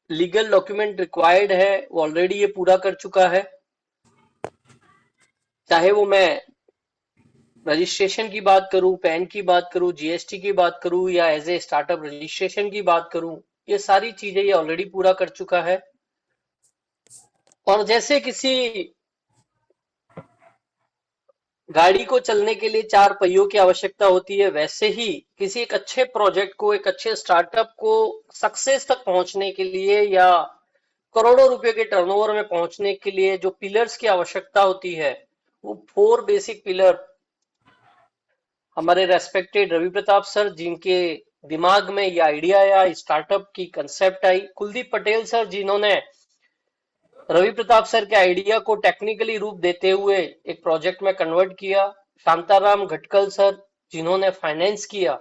Legal document required है वो already ये पूरा कर चुका है। चाहे वो मैं रजिस्ट्रेशन की बात करूं, पैन की बात करूं, जीएसटी की बात करूं या एज ए स्टार्टअप रजिस्ट्रेशन की बात करूं, ये सारी चीजें ये ऑलरेडी पूरा कर चुका है। और जैसे किसी गाड़ी को चलने के लिए चार पहियों की आवश्यकता होती है, वैसे ही किसी एक अच्छे प्रोजेक्ट को, एक अच्छे स्टार्टअप को सक्सेस तक पहुंचने के लिए या करोड़ों रुपए के टर्नओवर में पहुंचने के लिए जो पिलर्स की आवश्यकता होती है, वो फोर बेसिक पिलर हमारे रेस्पेक्टेड रवि प्रताप सर, जिनके दिमाग में ये आइडिया आया, स्टार्टअप की कंसेप्ट आई, कुलदीप पटेल सर जिन्होंने रवि प्रताप सर के आइडिया को टेक्निकली रूप देते हुए एक प्रोजेक्ट में कन्वर्ट किया, शांताराम घटकल सर जिन्होंने फाइनेंस किया,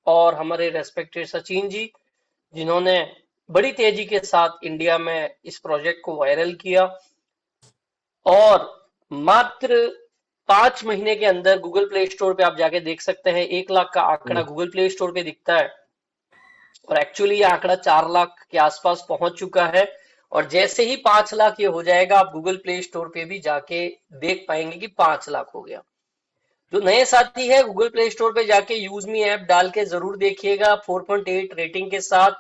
और हमारे रेस्पेक्टेड सचिन जी जिन्होंने बड़ी तेजी के साथ इंडिया में इस प्रोजेक्ट को वायरल किया। और मात्र 5 महीने के अंदर गूगल प्ले स्टोर पे आप जाके देख सकते हैं, 1 लाख का आंकड़ा गूगल प्ले स्टोर पे दिखता है और एक्चुअली ये आंकड़ा 4 लाख के आसपास पहुंच चुका है। और जैसे ही 5 लाख ये हो जाएगा, आप गूगल प्ले स्टोर पे भी जाके देख पाएंगे कि 5 लाख हो गया। जो नए साथी है, गूगल प्ले स्टोर पे जाके यूज मी ऐप डाल के जरूर देखिएगा, 4.8 रेटिंग के साथ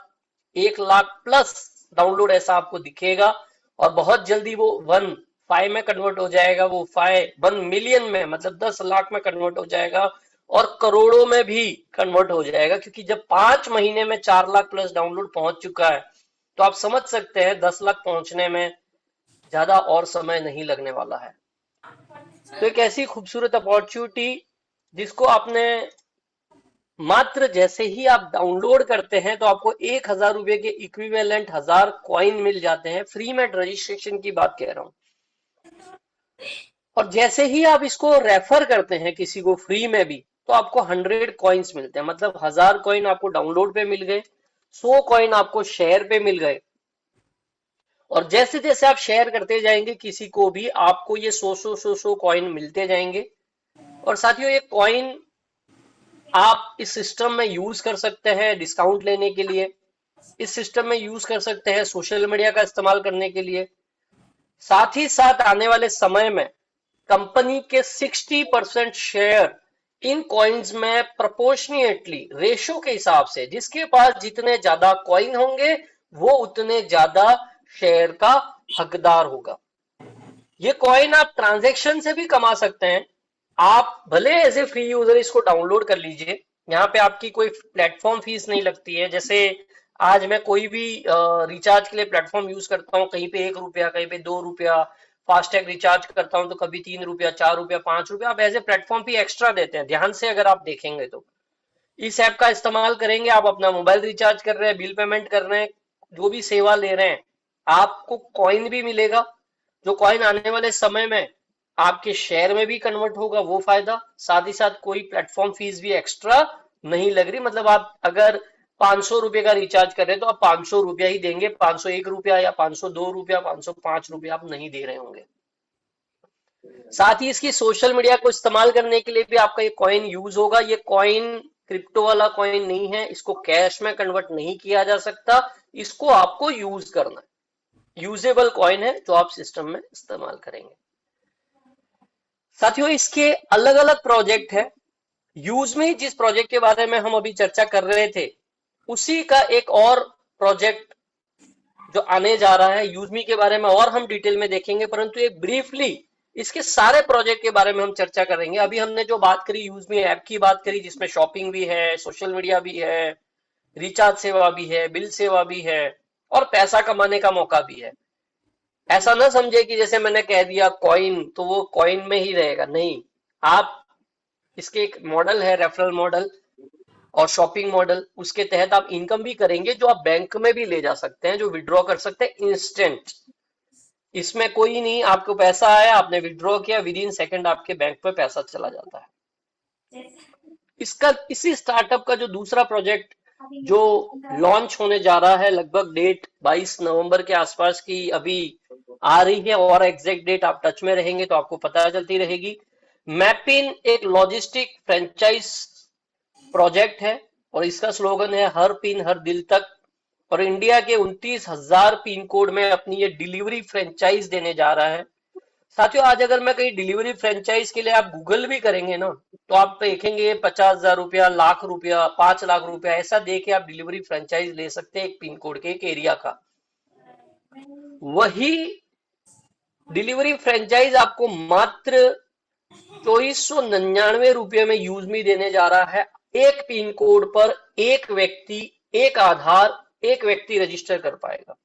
1 लाख प्लस डाउनलोड ऐसा आपको दिखेगा। और बहुत जल्दी वो 1.5 में कन्वर्ट हो जाएगा, वो 1 मिलियन में मतलब 10 लाख में कन्वर्ट हो जाएगा और करोड़ों में भी कन्वर्ट हो जाएगा, क्योंकि जब 5 महीने में 4 लाख प्लस डाउनलोड पहुंच चुका है, तो आप समझ सकते हैं 10 लाख पहुंचने में ज्यादा और समय नहीं लगने वाला है। तो एक ऐसी खूबसूरत अपॉर्चुनिटी जिसको आपने मात्र जैसे ही आप डाउनलोड करते हैं तो आपको 1,000 रुपए के इक्विवेलेंट 1,000 कॉइन मिल जाते हैं। फ्री में रजिस्ट्रेशन की बात कह रहा हूं। और जैसे ही आप इसको रेफर करते हैं किसी को फ्री में भी, तो आपको 100 कॉइन्स मिलते हैं, मतलब 1,000 कॉइन आपको डाउनलोड पे मिल गए, 100 कॉइन आपको शेयर पे मिल गए। और जैसे जैसे आप शेयर करते जाएंगे किसी को भी, आपको ये 100 कॉइन मिलते जाएंगे। और साथियों, ये कॉइन आप इस सिस्टम में यूज कर सकते हैं डिस्काउंट लेने के लिए, इस सिस्टम में यूज कर सकते हैं सोशल मीडिया का इस्तेमाल करने के लिए। साथ ही साथ आने वाले समय में कंपनी के 60% शेयर इन कॉइन्स में प्रोपोर्शनेटली रेशो के हिसाब से, जिसके पास जितने ज्यादा कॉइन होंगे वो उतने ज्यादा शेयर का हकदार होगा। ये कॉइन आप ट्रांजैक्शन से भी कमा सकते हैं। आप भले एज ए फ्री यूजर इसको डाउनलोड कर लीजिए, यहाँ पे आपकी कोई प्लेटफॉर्म फीस नहीं लगती है। जैसे आज मैं कोई भी रिचार्ज के लिए प्लेटफॉर्म यूज करता हूँ, कहीं पे 1 रुपया, कहीं पे 2 रुपया, फास्टैग रिचार्ज करता हूँ तो कभी 3 रुपया, 4 रुपया, 5 रुपया आप as a platform fee extra देते हैं। ध्यान से अगर आप देखेंगे तो इस ऐप का इस्तेमाल करेंगे, आप अपना मोबाइल रिचार्ज कर रहे हैं, बिल पेमेंट कर रहे हैं, जो भी सेवा ले रहे हैं, आपको कॉइन भी मिलेगा, जो कॉइन आने वाले समय में आपके शेयर में भी कन्वर्ट होगा, वो फायदा। साथ ही साथ कोई प्लेटफॉर्म फीस भी एक्स्ट्रा नहीं लग रही, मतलब आप अगर 500 रुपए का रिचार्ज कर रहे हैं तो आप 500 रुपया ही देंगे, 501 रुपया या 502 रुपया, 505 रुपया आप नहीं दे रहे होंगे। साथ ही इसकी सोशल मीडिया को इस्तेमाल करने के लिए भी आपका ये कॉइन यूज होगा। ये कॉइन क्रिप्टो वाला कॉइन नहीं है, इसको कैश में कन्वर्ट नहीं किया जा सकता, इसको आपको यूज करना है। यूजेबल कॉइन है जो आप सिस्टम में इस्तेमाल करेंगे। साथियों, इसके अलग अलग प्रोजेक्ट है। यूज में जिस प्रोजेक्ट के बारे में हम अभी चर्चा कर रहे थे, उसी का एक और प्रोजेक्ट जो आने जा रहा है, यूजमी के बारे में और हम डिटेल में देखेंगे, परंतु एक ब्रीफली इसके सारे प्रोजेक्ट के बारे में हम चर्चा करेंगे। अभी हमने जो बात करी, यूजमी ऐप की बात करी, जिसमें शॉपिंग भी है, सोशल मीडिया भी है, रिचार्ज सेवा भी है, बिल सेवा भी है और पैसा कमाने का मौका भी है। ऐसा ना समझे कि जैसे मैंने कह दिया कॉइन तो वो कॉइन में ही रहेगा, नहीं। आप इसके एक मॉडल है, रेफरल मॉडल और शॉपिंग मॉडल, उसके तहत आप इनकम भी करेंगे, जो आप बैंक में भी ले जा सकते हैं, जो विड्रॉ कर सकते हैं इंस्टेंट। इसमें कोई नहीं, आपको पैसा आया, आपने विड्रॉ किया, विद इन सेकंड आपके बैंक पे पैसा चला जाता है। इसका इसी स्टार्टअप का जो दूसरा प्रोजेक्ट जो लॉन्च होने जा रहा है, लगभग डेट 22 नवंबर के आसपास की अभी आ रही है, और एग्जैक्ट डेट आप टच में रहेंगे तो आपको पता चलती रहेगी। मैपिन एक लॉजिस्टिक फ्रेंचाइज प्रोजेक्ट है और इसका स्लोगन है हर पिन हर दिल तक। और इंडिया के 29,000 पिन कोड में अपनी ये डिलीवरी फ्रेंचाइज देने जा रहा है। साथियों, आज अगर मैं कहीं डिलीवरी फ्रेंचाइज के लिए आप गूगल भी करेंगे ना, तो आप देखेंगे 50,000 रुपया, लाख रुपया, 5 लाख रुपया, ऐसा दे के आप डिलीवरी फ्रेंचाइज ले सकते हैं एक पिन कोड के, एक एरिया का। वही डिलीवरी फ्रेंचाइज आपको मात्र 2499 रुपये में यूजमी देने जा रहा है। एक पिन कोड पर एक व्यक्ति, एक आधार, एक व्यक्ति रजिस्टर कर पाएगा।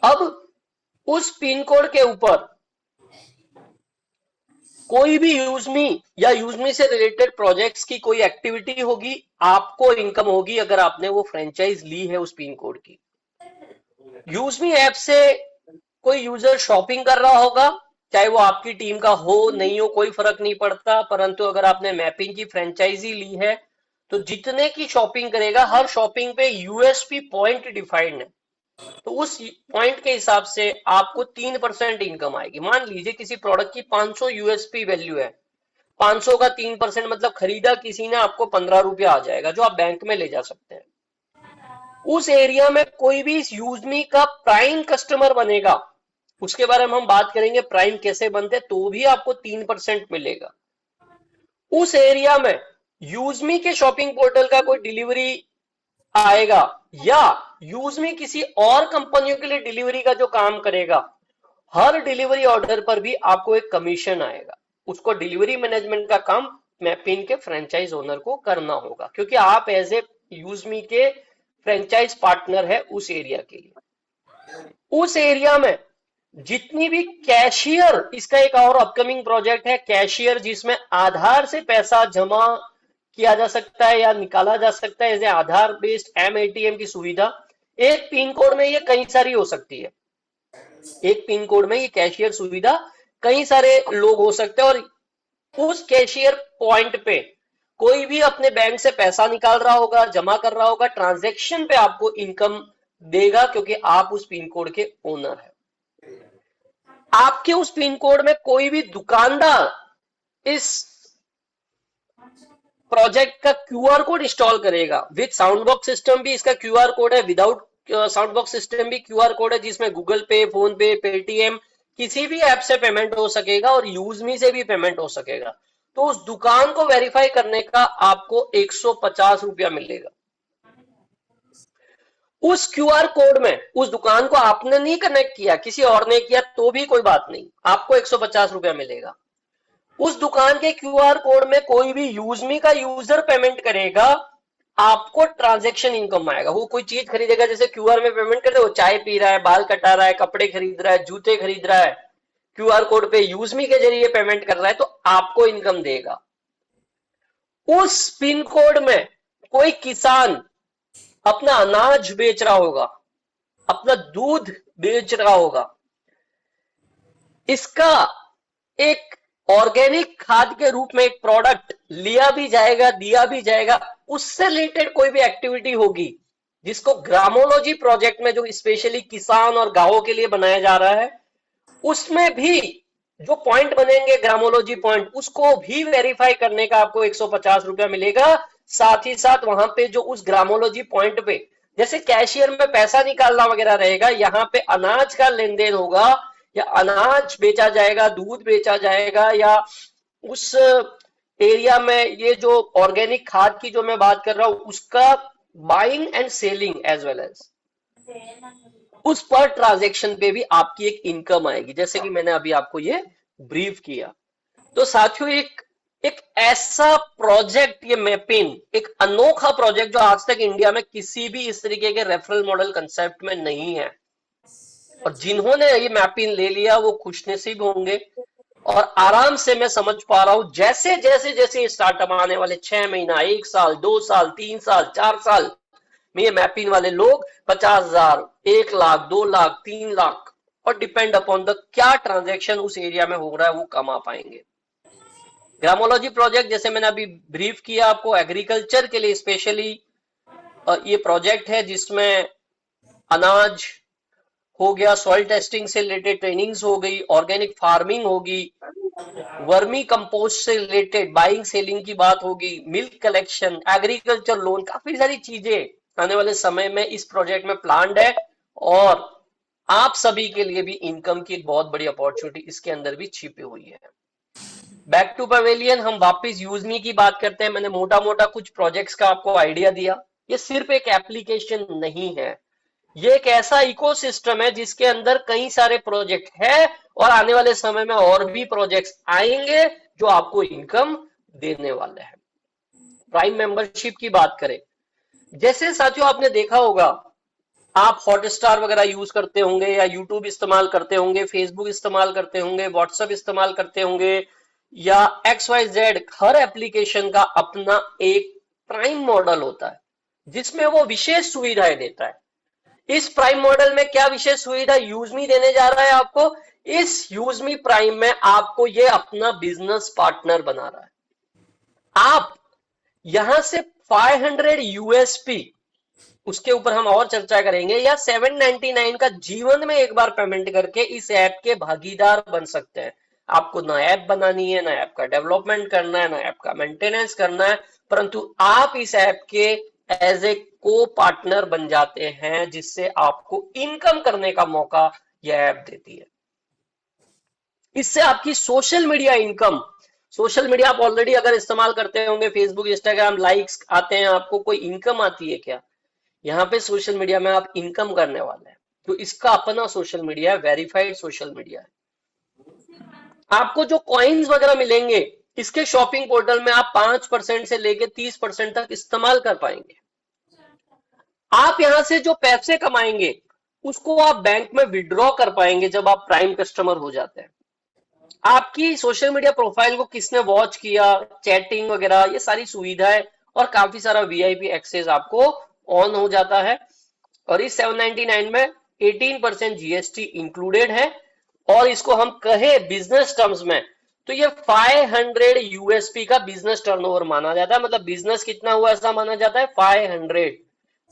अब उस पिन कोड के ऊपर कोई भी यूजमी या यूजमी से रिलेटेड प्रोजेक्ट्स की कोई एक्टिविटी होगी, आपको इनकम होगी अगर आपने वो फ्रेंचाइज ली है उस पिन कोड की। यूजमी ऐप से कोई यूजर शॉपिंग कर रहा होगा, चाहे वो आपकी टीम का हो नहीं हो कोई फर्क नहीं पड़ता, परंतु अगर आपने मैपिंग की फ्रेंचाइजी ली है तो जितने की शॉपिंग करेगा, हर शॉपिंग पे यूएसपी पॉइंट डिफाइंड है, तो उस पॉइंट के हिसाब से आपको 3% इनकम आएगी। मान लीजिए किसी प्रोडक्ट की 500 यूएसपी वैल्यू है, 500 का 3% मतलब खरीदा किसी ने, आपको 15 रुपया आ जाएगा जो आप बैंक में ले जा सकते हैं। उस एरिया में कोई भी इस यूजमी का प्राइम कस्टमर बनेगा, उसके बारे में हम बात करेंगे प्राइम कैसे बनते, तो भी आपको 3% मिलेगा। उस एरिया में यूजमी के शॉपिंग पोर्टल का कोई डिलीवरी आएगा या यूजमी किसी और कंपनियों के लिए डिलीवरी का जो काम करेगा, हर डिलीवरी ऑर्डर पर भी आपको एक कमीशन आएगा। उसको डिलीवरी मैनेजमेंट का काम मैपिन के फ्रेंचाइज ओनर को करना होगा, क्योंकि आप एज ए यूजमी के फ्रेंचाइज पार्टनर है उस एरिया के लिए। उस एरिया में जितनी भी कैशियर, इसका एक और अपकमिंग प्रोजेक्ट है कैशियर, जिसमें आधार से पैसा जमा किया जा सकता है या निकाला जा सकता है, जैसे आधार बेस्ड एमएटीएम की सुविधा। एक पिन कोड में ये कई सारी हो सकती है, एक पिन कोड में ये कैशियर सुविधा कई सारे लोग हो सकते हैं, और उस कैशियर पॉइंट पे कोई भी अपने बैंक से पैसा निकाल रहा होगा, जमा कर रहा होगा, ट्रांजैक्शन पे आपको इनकम देगा, क्योंकि आप उस पिन कोड के ओनर है। आपके उस पिन कोड में कोई भी दुकानदार इस प्रोजेक्ट का क्यूआर कोड इंस्टॉल करेगा, विद साउंड बॉक्स सिस्टम भी इसका क्यूआर कोड है, विदाउट साउंड बॉक्स सिस्टम भी क्यूआर कोड है, जिसमें गूगल पे, फोन पे, पेटीएम, किसी भी ऐप से पेमेंट हो सकेगा और यूजमी से भी पेमेंट हो सकेगा। तो उस दुकान को वेरीफाई करने का आपको 150 रुपया मिलेगा। उस क्यूआर कोड में उस दुकान को आपने नहीं कनेक्ट किया, किसी और ने किया तो भी कोई बात नहीं, आपको 150 रुपया मिलेगा। उस दुकान के क्यूआर कोड में कोई भी यूजमी का यूजर पेमेंट करेगा, आपको ट्रांजैक्शन इनकम आएगा। वो कोई चीज खरीदेगा, जैसे क्यूआर में पेमेंट करते, वो चाय पी रहा है, बाल कटा रहा है, कपड़े खरीद रहा है, जूते खरीद रहा है, क्यूआर कोड पे यूजमी के जरिए पेमेंट कर रहा है, तो आपको इनकम देगा। उस पिन कोड में कोई किसान अपना अनाज बेच रहा होगा, अपना दूध बेच रहा होगा, इसका एक ऑर्गेनिक खाद के रूप में एक प्रोडक्ट लिया भी जाएगा, दिया भी जाएगा। उससे रिलेटेड कोई भी एक्टिविटी होगी जिसको ग्रामोलॉजी प्रोजेक्ट में, जो स्पेशली किसान और गांवों के लिए बनाया जा रहा है, उसमें भी जो पॉइंट बनेंगे ग्रामोलॉजी पॉइंट, उसको भी वेरीफाई करने का आपको 150 रुपया मिलेगा। साथ ही साथ वहां पे जो उस ग्रामोलॉजी पॉइंट पे जैसे कैशियर में पैसा निकालना वगैरह रहेगा, यहाँ पे अनाज का लेन देन होगा, या अनाज बेचा जाएगा, दूध बेचा जाएगा, या उस एरिया में ये जो ऑर्गेनिक खाद की जो मैं बात कर रहा हूं उसका buying and selling as well as उस पर ट्रांजैक्शन पे भी आपकी एक इनकम आएगी, जैसे कि मैंने अभी आपको ये ब्रीफ किया। तो साथियों, एक ऐसा प्रोजेक्ट, ये मैपिन एक अनोखा प्रोजेक्ट जो आज तक इंडिया में किसी भी इस तरीके के रेफरल मॉडल कंसेप्ट में नहीं है, और जिन्होंने ये मैपिन ले लिया वो खुशनसीब होंगे। और आराम से मैं समझ पा रहा हूं, जैसे जैसे जैसे स्टार्टअप आने वाले 6 महीना, 1 साल, 2 साल, 3 साल, 4 साल में ये मैपिन वाले लोग 50,000, 1 लाख, 2 लाख, 3 लाख, और डिपेंड अपॉन द क्या ट्रांजैक्शन उस एरिया में हो रहा है वो कमा पाएंगे। ग्रामोलॉजी प्रोजेक्ट, जैसे मैंने अभी ब्रीफ किया आपको, एग्रीकल्चर के लिए स्पेशली ये प्रोजेक्ट है, जिसमें अनाज हो गया, सॉइल टेस्टिंग से रिलेटेड ट्रेनिंग्स हो गई, ऑर्गेनिक फार्मिंग होगी, वर्मी कंपोस्ट से रिलेटेड बाइंग सेलिंग की बात होगी, मिल्क कलेक्शन, एग्रीकल्चर लोन, काफी सारी चीजें आने वाले समय में इस प्रोजेक्ट में प्लान्ड है, और आप सभी के लिए भी इनकम की एक बहुत बड़ी अपॉर्चुनिटी इसके अंदर भी छिपी हुई है। बैक टू पवेलियन, हम वापस यूजमी की बात करते हैं। मैंने मोटा मोटा कुछ प्रोजेक्ट्स का आपको आइडिया दिया। ये सिर्फ एक एप्लीकेशन नहीं है, ये एक ऐसा इकोसिस्टम है जिसके अंदर कई सारे प्रोजेक्ट है, और आने वाले समय में और भी प्रोजेक्ट्स आएंगे जो आपको इनकम देने वाले हैं। प्राइम मेंबरशिप की बात करें, जैसे साथियों आपने देखा होगा, आप हॉटस्टार वगैरह यूज करते होंगे, या यूट्यूब इस्तेमाल करते होंगे, फेसबुक इस्तेमाल करते होंगे, व्हाट्सएप इस्तेमाल करते होंगे, या XYZ, हर एप्लीकेशन का अपना एक प्राइम मॉडल होता है जिसमें वो विशेष सुविधाएं देता है। इस प्राइम मॉडल में क्या विशेष सुविधा यूजमी देने जा रहा है आपको? इस यूजमी प्राइम में आपको ये अपना बिजनेस पार्टनर बना रहा है। आप यहां से 500 यूएसपी, उसके ऊपर हम और चर्चा करेंगे, या 799 का जीवन में एक बार पेमेंट करके इस ऐप के भागीदार बन सकते हैं। आपको ना ऐप बनानी है, ना ऐप का डेवलपमेंट करना है, ना ऐप का मेंटेनेंस करना है, परंतु आप इस ऐप के एज ए को पार्टनर बन जाते हैं, जिससे आपको इनकम करने का मौका यह ऐप देती है। इससे आपकी social media income, social media आप ऑलरेडी अगर इस्तेमाल करते होंगे, फेसबुक, इंस्टाग्राम, लाइक्स आते हैं, आपको कोई इनकम आती है क्या? यहाँ पे सोशल मीडिया में आप इनकम करने वाले हैं, तो इसका अपना सोशल मीडिया है, वेरीफाइड सोशल मीडिया है। आपको जो कॉइन्स वगैरह मिलेंगे, इसके शॉपिंग पोर्टल में आप 5% से लेके 30% तक इस्तेमाल कर पाएंगे। आप यहां से जो पैसे कमाएंगे उसको आप बैंक में विड्रॉ कर पाएंगे जब आप प्राइम कस्टमर हो जाते हैं। आपकी सोशल मीडिया प्रोफाइल को किसने वॉच किया, चैटिंग वगैरह, ये सारी सुविधाएं और काफी सारा वीआईपी एक्सेस आपको ऑन हो जाता है। और इस 799 में 18% जीएसटी इंक्लूडेड है, और इसको हम कहे बिजनेस टर्म्स में तो ये 500 यूएसपी का बिजनेस टर्नओवर माना जाता है। मतलब बिजनेस कितना हुआ ऐसा माना जाता है, 500।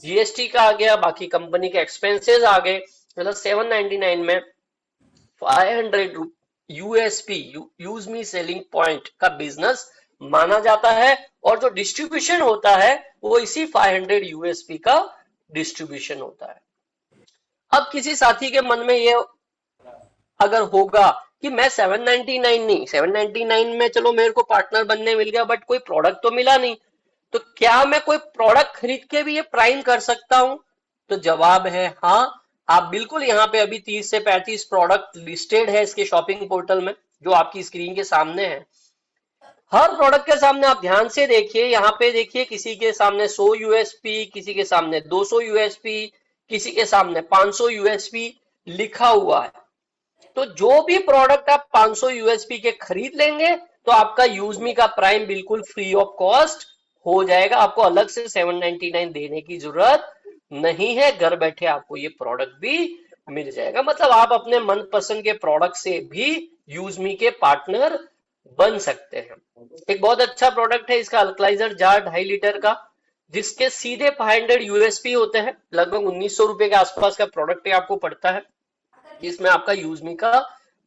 जीएसटी का आ गया, बाकी कंपनी के एक्सपेंसेस आ गए, मतलब 799 में 500 USP, use me selling point का बिजनेस माना जाता है, और जो डिस्ट्रीब्यूशन होता है वो इसी 500 यूएसपी का डिस्ट्रीब्यूशन होता है। अब किसी साथी के मन में ये अगर होगा कि मैं 799 नहीं, 799 में चलो मेरे को पार्टनर बनने मिल गया, बट कोई प्रोडक्ट तो मिला नहीं, तो क्या मैं कोई प्रोडक्ट खरीद के भी ये प्राइम कर सकता हूं? तो जवाब है हाँ, आप बिल्कुल यहाँ पे अभी 30 से 35 प्रोडक्ट लिस्टेड है इसके शॉपिंग पोर्टल में, जो आपकी स्क्रीन के सामने है। हर प्रोडक्ट के सामने आप ध्यान से देखिए, यहाँ पे देखिए, किसी के सामने 100 यूएसपी, किसी के सामने 200 यूएसपी, किसी के सामने 500 यूएसपी लिखा हुआ है। तो जो भी प्रोडक्ट आप 500 यूएसपी के खरीद लेंगे तो आपका यूजमी का प्राइम बिल्कुल फ्री ऑफ कॉस्ट हो जाएगा। आपको अलग से 799 देने की जरूरत नहीं है, घर बैठे आपको ये प्रोडक्ट भी मिल जाएगा। मतलब आप अपने मनपसंद के प्रोडक्ट से भी यूजमी के पार्टनर बन सकते हैं। एक बहुत अच्छा प्रोडक्ट है इसका, अल्कलाइजर जार 2.5 लीटर का, जिसके सीधे 500 यूएसपी होते हैं। लगभग 1900 रुपए के आसपास का प्रोडक्ट आपको पड़ता है, इसमें आपका यूजमी का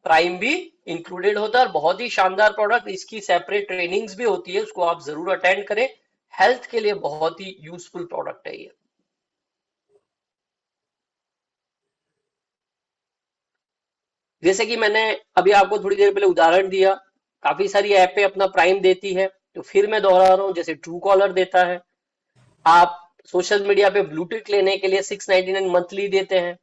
प्राइम भी इंक्लूडेड होता है, और बहुत ही शानदार प्रोडक्ट। इसकी सेपरेट ट्रेनिंग्स भी होती है, उसको आप जरूर अटेंड करें, हेल्थ के लिए बहुत ही यूजफुल प्रोडक्ट है ये। जैसे कि मैंने अभी आपको थोड़ी देर पहले उदाहरण दिया, काफी सारी ऐपें अपना प्राइम देती है, तो फिर मैं दोहरा रहा हूं, जैसे ट्रू कॉलर देता है, आप सोशल मीडिया पे ब्लूटूथ लेने के लिए 699 मंथली देते हैं,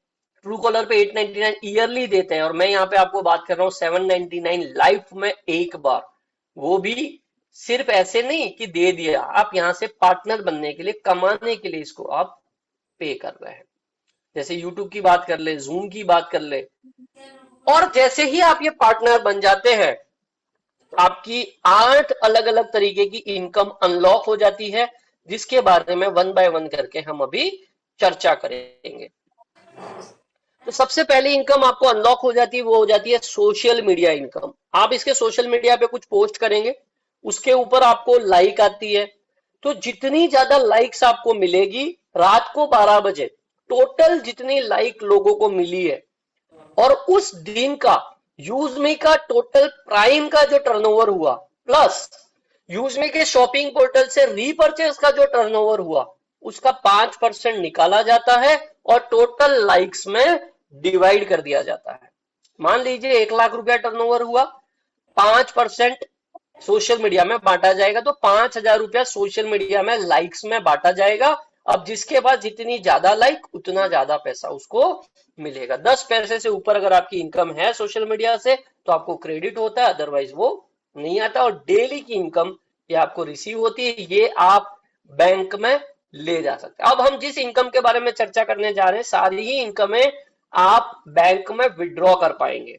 ट्रू कॉलर पे 899 ईयरली देते हैं, और मैं यहाँ पे आपको बात कर रहा हूँ 799 लाइफ में एक बार, वो भी सिर्फ ऐसे नहीं कि दे दिया, आप यहाँ से पार्टनर बनने के लिए, कमाने के लिए इसको आप पे कर रहे हैं। जैसे यूट्यूब की बात कर ले, जूम की बात कर ले, और जैसे ही आप ये पार्टनर बन जाते हैं, आपकी 8 अलग अलग तरीके की इनकम अनलॉक हो जाती है, जिसके बारे में वन बाय वन करके हम अभी चर्चा करेंगे। तो सबसे पहली इनकम आपको अनलॉक हो जाती है, वो हो जाती है सोशल मीडिया इनकम। आप इसके सोशल मीडिया पे कुछ पोस्ट करेंगे, उसके ऊपर आपको लाइक आती है, तो जितनी ज्यादा लाइक्स आपको मिलेगी, रात को 12 बजे टोटल जितनी लाइक लोगों को मिली है, और उस दिन का यूजमी का टोटल प्राइम का जो टर्नओवर हुआ, प्लस यूजमी के शॉपिंग पोर्टल से रीपर्चेस का जो टर्नओवर हुआ, उसका 5% निकाला जाता है और टोटल लाइक्स में डिवाइड कर दिया जाता है। मान लीजिए 1 लाख रुपया टर्नओवर हुआ, 5% सोशल मीडिया में बांटा जाएगा, तो 5,000 रुपया सोशल मीडिया में लाइक्स में बांटा जाएगा। अब जिसके पास जितनी ज्यादा लाइक उतना ज्यादा पैसा उसको मिलेगा। 10 पैसे से ऊपर अगर आपकी इनकम है सोशल मीडिया से तो आपको क्रेडिट होता है, अदरवाइज वो नहीं आता। और डेली की इनकम ये आपको रिसीव होती है, ये आप बैंक में ले जा सकते हैं। अब हम जिस इनकम के बारे में चर्चा करने जा रहे हैं, सारी ही इनकमें आप बैंक में विड्रॉ कर पाएंगे।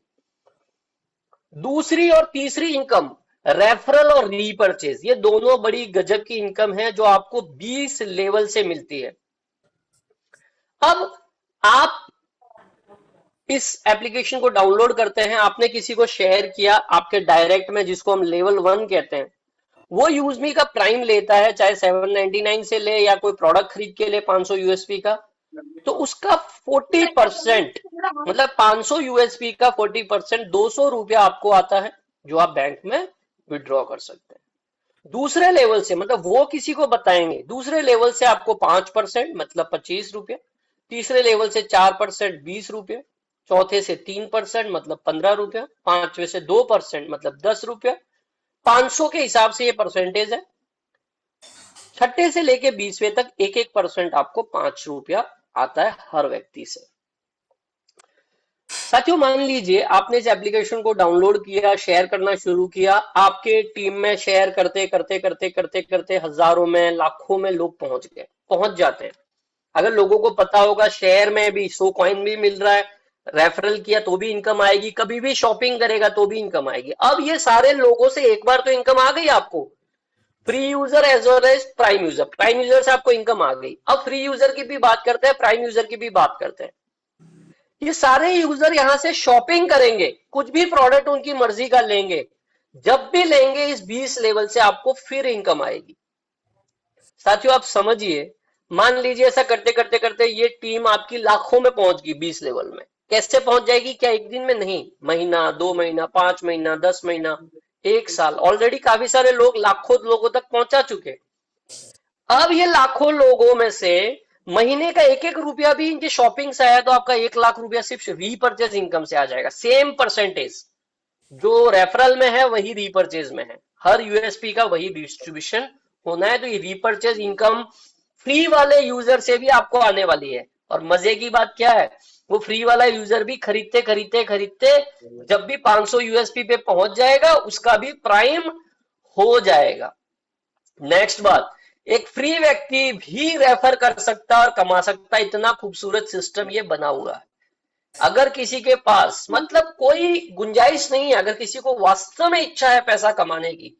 दूसरी और तीसरी इनकम रेफरल और रीपरचेज, ये दोनों बड़ी गजब की इनकम है जो आपको 20 लेवल से मिलती है। अब आप इस एप्लीकेशन को डाउनलोड करते हैं, आपने किसी को शेयर किया आपके डायरेक्ट में, जिसको हम लेवल 1 कहते हैं, वो यूजमी का प्राइम लेता है, चाहे 799 से ले या कोई प्रोडक्ट खरीद के ले 500 यूएसपी का, तो उसका 40% मतलब 500 यूएसपी का 40% 200 रुपया आपको आता है, जो आप बैंक में विड्रॉ कर सकते हैं। दूसरे लेवल से मतलब वो किसी को बताएंगे, दूसरे लेवल से आपको 5% मतलब 25 रुपये, तीसरे लेवल से 4% 20 रुपये, चौथे से 3% मतलब 15 रुपया, पांचवे से 2% मतलब 10 रुपया। 500 के हिसाब से ये परसेंटेज है। छठे से लेके 20वें तक 1-1% आपको 5 रुपया आता है हर व्यक्ति से। साथियों, मान लीजिए आपने इस एप्लीकेशन को डाउनलोड किया, शेयर करना शुरू किया, आपके टीम में शेयर करते करते करते करते करते हजारों में लाखों में लोग पहुंच जाते हैं। अगर लोगों को पता होगा शेयर में भी 100 कॉइन भी मिल रहा है, रेफरल किया तो भी इनकम आएगी, कभी भी शॉपिंग करेगा तो भी इनकम आएगी। अब ये सारे लोगों से एक बार तो इनकम आ गई आपको, free user as well as prime user. Prime user से आपको इनकम आ गई। अब फ्री यूजर की भी बात करते हैं, प्राइम यूजर की भी बात करते हैं। ये सारे यूजर यहां से शॉपिंग करेंगे, कुछ भी प्रोडक्ट उनकी मर्जी का लेंगे, जब भी लेंगे इस 20 लेवल से आपको फिर इनकम आएगी। साथियों आप समझिए, मान लीजिए ऐसा करते करते करते ये टीम आपकी लाखों में पहुंच गई 20 लेवल में। कैसे पहुंच जाएगी? क्या एक दिन में? नहीं, महीना, 2 महीना, 5 महीना, 10 महीना, 1 साल। ऑलरेडी काफी सारे लोग लाखों लोगों तक पहुंचा चुके। अब ये लाखों लोगों में से महीने का 1-1 रुपया भी इनके शॉपिंग से आया तो आपका 1 लाख रुपया सिर्फ रीपर्चेज इनकम से आ जाएगा। सेम परसेंटेज जो रेफरल में है वही रीपर्चेज में है, हर यूएसपी का वही डिस्ट्रीब्यूशन होना है। तो ये रीपर्चेज इनकम फ्री वाले यूजर से भी आपको आने वाली है। और मजे की बात क्या है, वो फ्री वाला यूजर भी खरीदते खरीदते खरीदते जब भी 500 यूएसपी पे पहुंच जाएगा उसका भी प्राइम हो जाएगा। नेक्स्ट बात, एक फ्री व्यक्ति भी रेफर कर सकता और कमा सकता, इतना खूबसूरत सिस्टम ये बना हुआ है। अगर किसी के पास मतलब कोई गुंजाइश नहीं है, अगर किसी को वास्तव में इच्छा है पैसा कमाने की,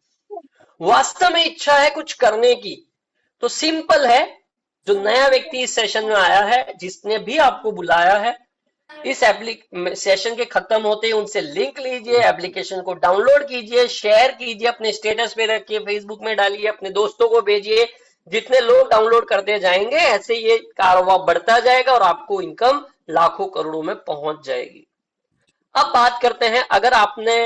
वास्तव में इच्छा है कुछ करने की, तो सिंपल है, जो नया व्यक्ति इस सेशन में आया है, जिसने भी आपको बुलाया है, इस सेशन के खत्म होते ही उनसे लिंक लीजिए, एप्लीकेशन को डाउनलोड कीजिए, शेयर कीजिए, अपने स्टेटस पे रखिए, फेसबुक में डालिए, अपने दोस्तों को भेजिए। जितने लोग डाउनलोड करते जाएंगे ऐसे ये कारोबार बढ़ता जाएगा और आपको इनकम लाखों करोड़ों में पहुंच जाएगी। अब बात करते हैं, अगर आपने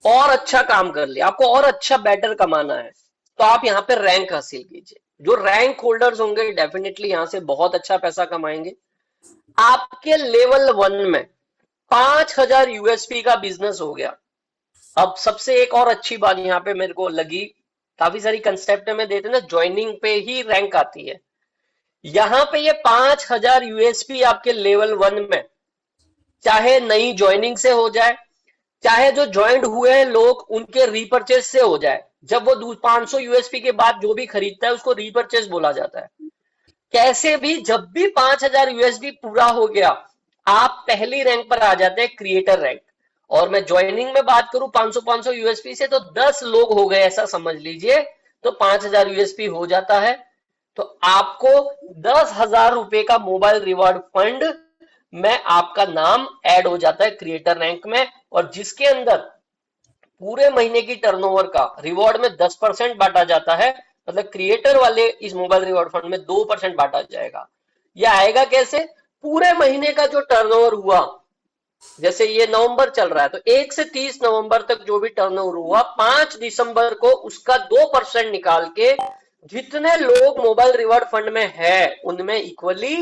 और अच्छा काम कर लिया, आपको और अच्छा बेटर कमाना है, तो आप यहाँ पे रैंक हासिल कीजिए। जो रैंक होल्डर्स होंगे डेफिनेटली यहाँ से बहुत अच्छा पैसा कमाएंगे। आपके लेवल 1 में 5000 यूएसपी का बिजनेस हो गया। अब सबसे एक और अच्छी बात यहाँ पे मेरे को लगी, काफी सारी कंसेप्ट में देते ना, ज्वाइनिंग पे ही रैंक आती है। यहाँ पे ये 5000 यूएसपी आपके लेवल 1 में, चाहे नई ज्वाइनिंग से हो जाए, चाहे जो ज्वाइंट हुए हैं लोग उनके रीपर्चेज से हो जाए। जब वो 500 यूएसपी के बाद जो भी खरीदता है उसको रीपर्चेज बोला जाता है। कैसे भी जब भी 5000 यूएसपी पूरा हो गया आप पहली रैंक पर आ जाते हैं, क्रिएटर रैंक। और मैं ज्वाइनिंग में बात करूं 500 यूएसपी से, तो 10 लोग हो गए ऐसा समझ लीजिए, तो 5000 यूएसपी हो जाता है। तो आपको 10,000 रुपए का मोबाइल रिवॉर्ड फंड में आपका नाम ऐड हो जाता है क्रिएटर रैंक में, और जिसके अंदर पूरे महीने की टर्नओवर का रिवॉर्ड में 10% बांटा जाता है। मतलब क्रिएटर वाले इस मोबाइल रिवॉर्ड फंड में 2% बांटा जाएगा। यह आएगा कैसे? पूरे महीने का जो टर्नओवर हुआ, जैसे ये नवंबर चल रहा है तो 1 से 30 नवंबर तक जो भी टर्नओवर हुआ, 5 दिसंबर को उसका 2% निकाल के जितने लोग मोबाइल रिवॉर्ड फंड में है उनमें इक्वली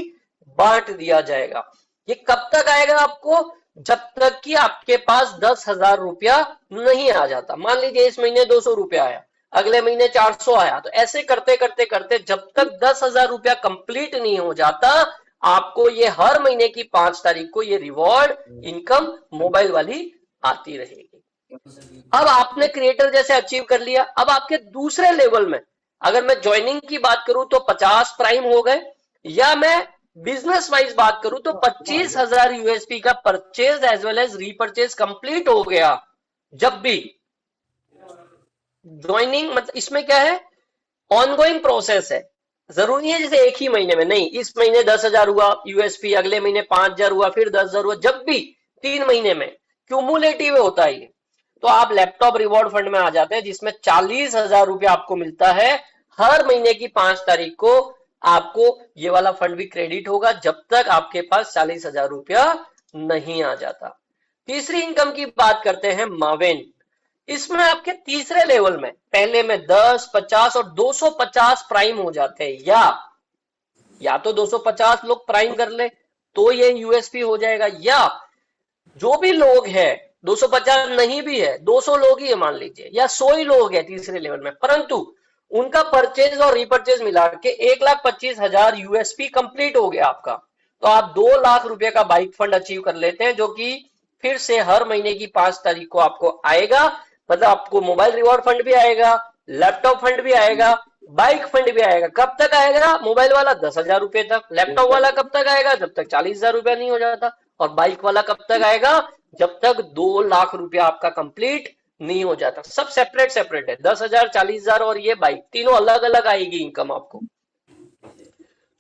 बांट दिया जाएगा। ये कब तक आएगा आपको? जब तक कि आपके पास 10,000 रुपया नहीं आ जाता। मान लीजिए इस महीने 200 रुपया आया, अगले महीने 400 आया, तो ऐसे करते करते करते जब तक 10,000 रुपया कंप्लीट नहीं हो जाता, आपको ये हर महीने की 5 तारीख को ये रिवॉर्ड इनकम मोबाइल वाली आती रहेगी। अब आपने क्रिएटर जैसे अचीव कर लिया, अब आपके दूसरे लेवल में अगर मैं ज्वाइनिंग की बात करूं तो 50 प्राइम हो गए, या मैं बिजनेस वाइज बात करूं तो 25,000 यूएसपी का purchase as well as repurchase complete हो गया। जब भी ज्वाइनिंग, मतलब इसमें क्या है, ऑनगोइंग प्रोसेस है, जरूरी है जैसे एक ही महीने में नहीं, इस महीने 10,000 हुआ यूएसपी, अगले महीने 5,000 हुआ, फिर 10,000 हुआ, जब भी 3 महीने में क्यूमुलेटिव होता है ये। तो आप लैपटॉप रिवॉर्ड फंड में आ जाते हैं जिसमें 40,000 रुपया आपको मिलता है हर महीने की 5 तारीख को। आपको ये वाला फंड भी क्रेडिट होगा जब तक आपके पास 40,000 रुपया नहीं आ जाता। तीसरी इनकम की बात करते हैं मावेन। इसमें आपके तीसरे लेवल में पहले में 10, 50 और 250 प्राइम हो जाते हैं, या तो 250 लोग प्राइम कर ले तो ये यूएसपी हो जाएगा, या जो भी लोग हैं 250 नहीं भी है, 200 लोग ही है मान लीजिए, या 100 ही लोग है तीसरे लेवल में, परंतु उनका परचेज और रिपर्चेज मिला के 1,25,000 यूएसपी कंप्लीट हो गया आपका, तो आप 2 लाख रुपए का बाइक फंड अचीव कर लेते हैं, जो कि फिर से हर महीने की 5 तारीख को आपको आएगा। मतलब आपको मोबाइल रिवॉर्ड फंड भी आएगा, लैपटॉप फंड भी आएगा, बाइक फंड भी आएगा। कब तक आएगा? मोबाइल वाला 10,000 रुपए तक, लैपटॉप वाला कब तक आएगा? जब तक 40,000 रुपया नहीं हो जाता, और बाइक वाला कब तक आएगा? जब तक 2 लाख रुपया आपका कंप्लीट नहीं हो जाता। सब सेपरेट सेपरेट है, 10,000, 40,000 और ये बाइक, तीनों अलग अलग आएगी इनकम आपको।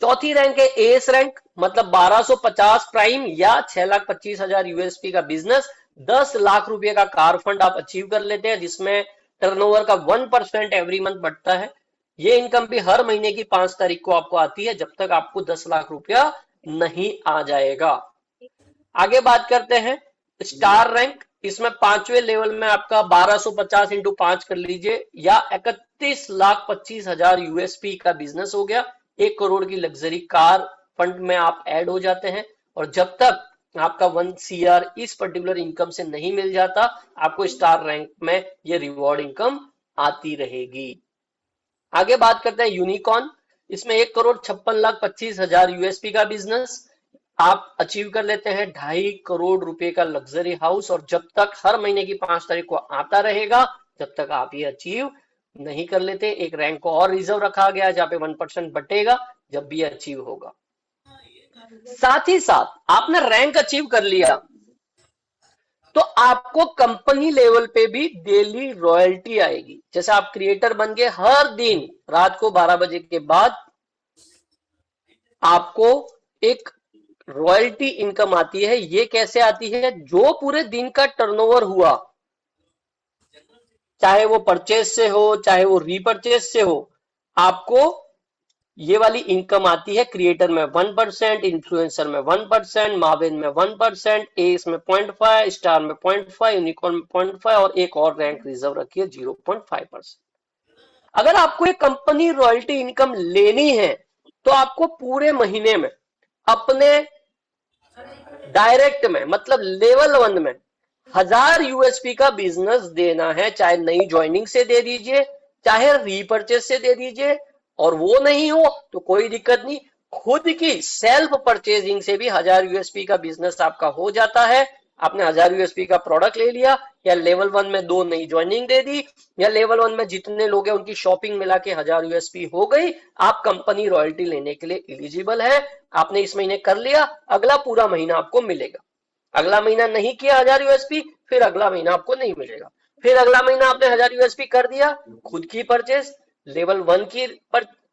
चौथी रैंक है एस रैंक, मतलब 1250 प्राइम या 6,25,000 यूएसपी का बिजनेस, 10 लाख रुपए का कार फंड आप अचीव कर लेते हैं जिसमें टर्नओवर का 1% एवरी मंथ बढ़ता है। ये इनकम भी हर महीने की 5 तारीख को आपको आती है जब तक आपको 10 लाख रुपया नहीं आ जाएगा। आगे बात करते हैं स्टार रैंक। इसमें 5वें लेवल में आपका 1250 इंटू 5 कर लीजिए, या 31,25,000 यूएसपी का बिजनेस हो गया। 1 करोड़ की लग्जरी कार फंड में आप ऐड हो जाते हैं, और जब तक आपका 1 CR इस पर्टिकुलर इनकम से नहीं मिल जाता, आपको स्टार रैंक में ये रिवॉर्ड इनकम आती रहेगी। आगे बात करते हैं यूनिकॉर्न। इसमें 1,56,25,000 यूएसपी का बिजनेस आप अचीव कर लेते हैं, 2.5 करोड़ रुपए का लग्जरी हाउस, और जब तक हर महीने की 5 तारीख को आता रहेगा जब तक आप ये अचीव नहीं कर लेते। एक रैंक को और रिजर्व रखा गया जहां पे 1% बटेगा जब भी अचीव होगा। साथ ही साथ आपने रैंक अचीव कर लिया तो आपको कंपनी लेवल पे भी डेली रॉयल्टी आएगी। जैसे आप क्रिएटर बन गए, हर दिन रात को 12 बजे के बाद आपको एक रॉयल्टी इनकम आती है। ये कैसे आती है? जो पूरे दिन का टर्नओवर हुआ, चाहे वो परचेज से हो चाहे वो रीपरचेज से हो, आपको ये वाली इनकम आती है। क्रिएटर में 1%, इन्फ्लुएंसर में 1%, माविन में 1%, एस में 0.5, स्टार में 0.5, यूनिकॉर्न में 0.5 और एक और रैंक रिजर्व रखी है 0.5%। अगर आपको एक कंपनी रॉयल्टी इनकम लेनी है तो आपको पूरे महीने में अपने डायरेक्ट में, मतलब लेवल 1 में 1,000 यूएसपी का बिजनेस देना है। चाहे नई ज्वाइनिंग से दे दीजिए, चाहे रीपरचेज से दे दीजिए, और वो नहीं हो तो कोई दिक्कत नहीं, खुद की सेल्फ परचेजिंग से भी 1,000 यूएसपी का बिजनेस आपका हो जाता है। आपने 1,000 यूएसपी का प्रोडक्ट ले लिया, या लेवल 1 में 2 नई ज्वाइनिंग दे दी, या लेवल 1 में जितने लोग हैं उनकी शॉपिंग मिला के 1,000 यूएसपी हो गई, आप कंपनी रॉयल्टी लेने के लिए एलिजिबल है। आपने इस महीने कर लिया, अगला पूरा महीना आपको मिलेगा। अगला महीना नहीं किया 1,000 यूएसपी, फिर अगला महीना आपको नहीं मिलेगा। फिर अगला महीना आपने 1,000 यूएसपी कर दिया, खुद की परचेज, लेवल 1 की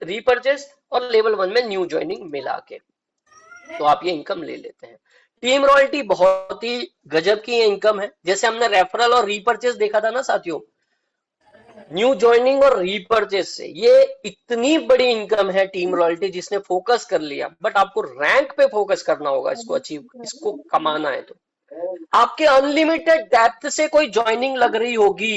रीपरचेज और लेवल 1 में न्यू ज्वाइनिंग मिला के, तो आप ये इनकम ले लेते हैं। टीम रॉयल्टी बहुत ही गजब की इनकम है। जैसे हमने रेफरल और रीपरचेज देखा था ना साथियों, न्यू ज्वाइनिंग और रीपरचेज से ये इतनी बड़ी इनकम है टीम रॉयल्टी, जिसने फोकस कर लिया। बट आपको रैंक पे फोकस करना होगा, इसको अचीव, इसको कमाना है तो। आपके अनलिमिटेड डेप्थ से कोई ज्वाइनिंग लग रही होगी,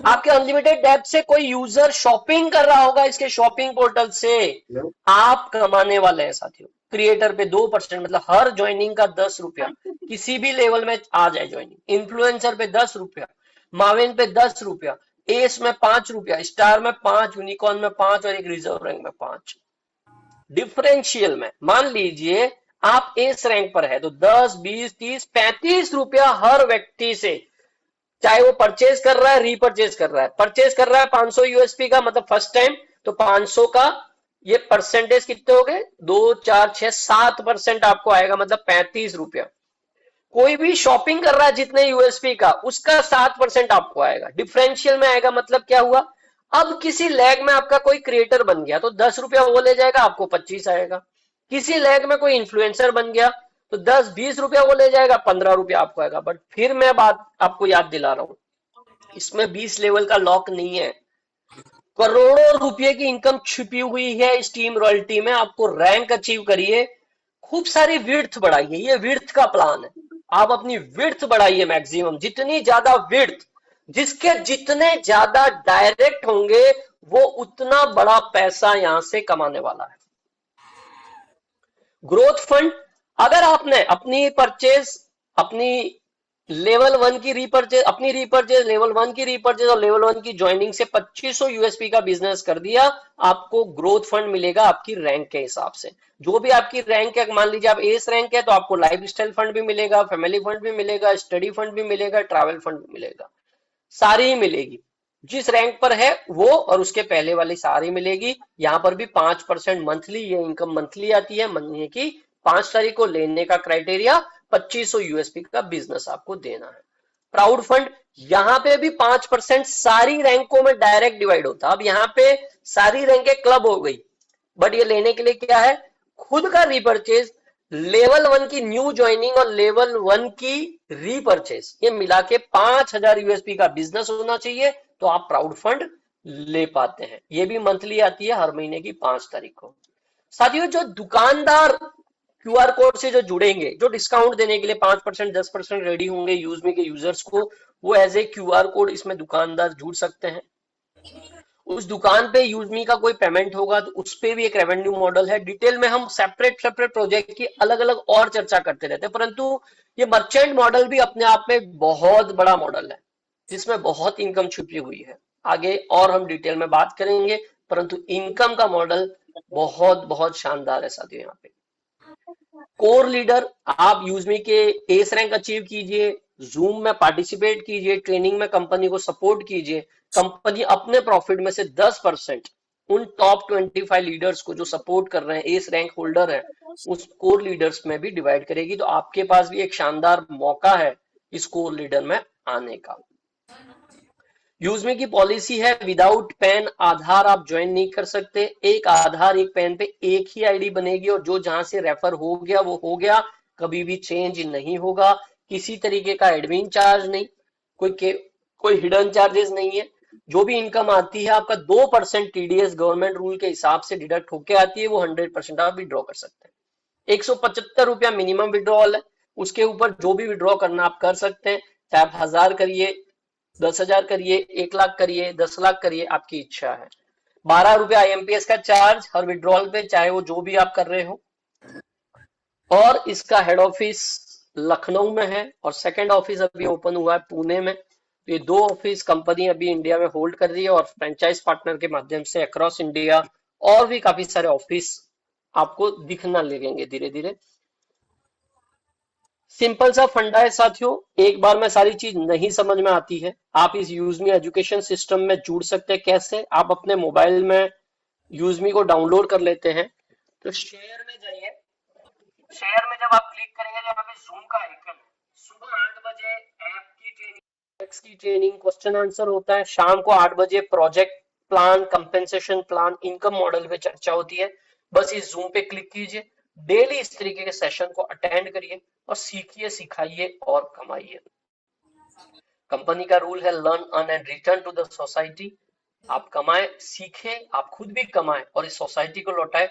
आपके अनलिमिटेड डेप्थ से कोई यूजर शॉपिंग कर रहा होगा इसके शॉपिंग पोर्टल से, आप कमाने वाले हैं साथियों। क्रिएटर पे 2%, मतलब हर ज्वाइनिंग का 10 रुपया, किसी भी लेवल में आ जाए ज्वाइनिंग। इन्फ्लुएंसर पे 10 रुपया, माविन पे 10 रुपया, एस में 5 रुपया, स्टार में 5, यूनिकॉर्न में 5 और एक रिजर्व रैंक में 5। डिफरेंशियल में मान लीजिए आप एस रैंक पर है तो 10, 20, 30, 35 रुपया हर व्यक्ति से, चाहे वो परचेज कर रहा है रीपरचेज कर रहा है। परचेज कर रहा है 500 यूएसपी का, मतलब फर्स्ट टाइम, तो 500 का ये परसेंटेज कितने हो गए, 2, 4, 6, 7% आपको आएगा, मतलब 35 रुपया। कोई भी शॉपिंग कर रहा है जितने यूएसपी का, उसका 7% आपको आएगा, डिफरेंशियल में आएगा। मतलब क्या हुआ, अब किसी लैग में आपका कोई क्रिएटर बन गया तो 10 रुपया वो ले जाएगा, आपको 25 आएगा। किसी लैग में कोई इन्फ्लुएंसर बन गया तो 10-20 रुपया वो ले जाएगा, 15 रुपया आपको आएगा। बट फिर मैं बात आपको याद दिला रहा हूं, इसमें 20 लेवल का लॉक नहीं है, करोड़ों रुपए की इनकम छिपी हुई है इस टीम रॉयल्टी में। आपको रैंक अचीव करिए, खूब सारी विड्थ बढ़ाइए, ये विड्थ का प्लान है। आप अपनी विड्थ बढ़ाइए मैक्सिमम, जितनी ज्यादा विड्थ, जिसके जितने ज्यादा डायरेक्ट होंगे वो उतना बड़ा पैसा यहां से कमाने वाला है। ग्रोथ फंड, अगर आपने अपनी परचेज, अपनी लेवल 1 की रीपरचेज, अपनी रीपरचेज, लेवल 1 की रीपरचेज और लेवल 1 की ज्वाइनिंग से 2500 यूएसपी का बिजनेस कर दिया, आपको ग्रोथ फंड मिलेगा आपकी रैंक के हिसाब से। जो भी आपकी रैंक है, मान लीजिए आप एस रैंक है तो आपको लाइफ स्टाइल फंड भी मिलेगा, फैमिली फंड भी मिलेगा, स्टडी फंड भी मिलेगा, ट्रैवल फंड भी मिलेगा, सारी ही मिलेगी। जिस रैंक पर है वो और उसके पहले वाली सारी मिलेगी। यहाँ पर भी 5% मंथली, ये इनकम मंथली आती है, महीने की 5 तारीख को लेने का क्राइटेरिया, 2500 यूएसपी का बिजनेस आपको देना है। प्राउड फंड, यहाँ पे भी 5% सारी रैंकों में डायरेक्ट डिवाइड होता है। अब यहाँ पे सारी रैंकें क्लब हो गई, बट ये लेने के लिए क्या है, खुद का रीपरचेज, लेवल 1 की न्यू ज्वाइनिंग और लेवल 1 की रीपरचेज, ये मिला के 5000 यूएसपी का बिजनेस होना चाहिए, तो आप प्राउड फंड ले पाते हैं। ये भी मंथली आती है, हर महीने की 5 तारीख को। साथियों, जो दुकानदार क्यूआर कोड से जो जुड़ेंगे, जो डिस्काउंट देने के लिए 5%, 10% रेडी होंगे यूजमी के यूजर्स को, वो एज ए क्यूआर कोड इसमें दुकानदार जुड़ सकते हैं। उस दुकान पे यूजमी का कोई पेमेंट होगा तो उस पे भी एक रेवेन्यू मॉडल है। डिटेल में हम सेपरेट सेपरेट प्रोजेक्ट की अलग अलग और चर्चा करते रहते हैं, परंतु ये मर्चेंट मॉडल भी अपने आप में बहुत बड़ा मॉडल है, जिसमें बहुत इनकम छुपी हुई है। आगे और हम डिटेल में बात करेंगे, परंतु इनकम का मॉडल बहुत बहुत शानदार है साथियों। यहाँ पे कोर लीडर, आप यूजमी के एस रैंक अचीव कीजिए, जूम में पार्टिसिपेट कीजिए, ट्रेनिंग में कंपनी को सपोर्ट कीजिए। कंपनी अपने प्रॉफिट में से 10% उन टॉप 25 लीडर्स को जो सपोर्ट कर रहे हैं, एस रैंक होल्डर है, उस कोर लीडर्स में भी डिवाइड करेगी। तो आपके पास भी एक शानदार मौका है इस कोर लीडर में आने का। यूजमी की पॉलिसी है, विदाउट पैन आधार आप ज्वाइन नहीं कर सकते। एक आधार एक पैन पे एक ही आईडी बनेगी और जो जहां से रेफर हो गया वो हो गया, कभी भी चेंज नहीं होगा। किसी तरीके का एडमिन चार्ज नहीं, कोई हिडन चार्जेस नहीं है। जो भी इनकम आती है आपका 2% टीडीएस गवर्नमेंट रूल के हिसाब से डिडक्ट होके आती है, वो 100% आप विड्रॉ कर सकते हैं। 175 रुपया मिनिमम विड्रॉल है, उसके ऊपर जो भी विड्रॉ करना आप कर सकते हैं, चाहे आप 1000 करिए, 10,000 करिए, 1 लाख करिए, 10 लाख करिए, आपकी इच्छा है। 12 रुपया आईएमपीएस का चार्ज हर विड्रॉल पे, चाहे वो जो भी आप कर रहे हो। और इसका हेड ऑफिस लखनऊ में है और सेकंड ऑफिस अभी ओपन हुआ है पुणे में। तो ये 2 ऑफिस कंपनी अभी इंडिया में होल्ड कर रही है और फ्रेंचाइज पार्टनर के माध्यम से अक्रॉस इंडिया और भी काफी सारे ऑफिस आपको दिखना लगेंगे धीरे धीरे। सिंपल सा फंडा है साथियों, एक बार में सारी चीज नहीं समझ में आती है। आप इस यूजमी एजुकेशन सिस्टम में जुड़ सकते हैं। कैसे, आप अपने मोबाइल में यूजमी को डाउनलोड कर लेते हैं, तो शेयर में जाइए। शेयर में जब आप क्लिक करेंगे, जब पे जूम का आइकन है, सुबह 8 बजे ऐप की ट्रेनिंग, एक्स की ट्रेनिंग, क्वेश्चन आंसर होता है। शाम को 8 बजे project plan, compensation plan, income model पे चर्चा होती है। बस इस जूम पे क्लिक कीजिए, डेली इस तरीके के सेशन को अटेंड करिए और सीखिए, सिखाइए और कमाइए। कंपनी का रूल है learn, earn and return to the society. आप कमाएं, सीखें, आप खुद भी कमाएं और इस सोसाइटी को लौटाएं।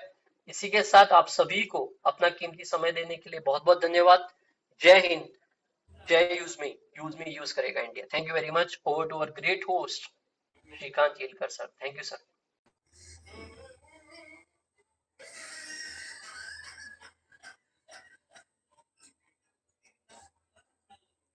इसी के साथ आप सभी को अपना कीमती समय देने के लिए बहुत बहुत धन्यवाद। जय हिंद। जय यूज मी यूज करेगा India. Thank you very much. Over to our great host Shrikant Yelkar sir. Thank you sir.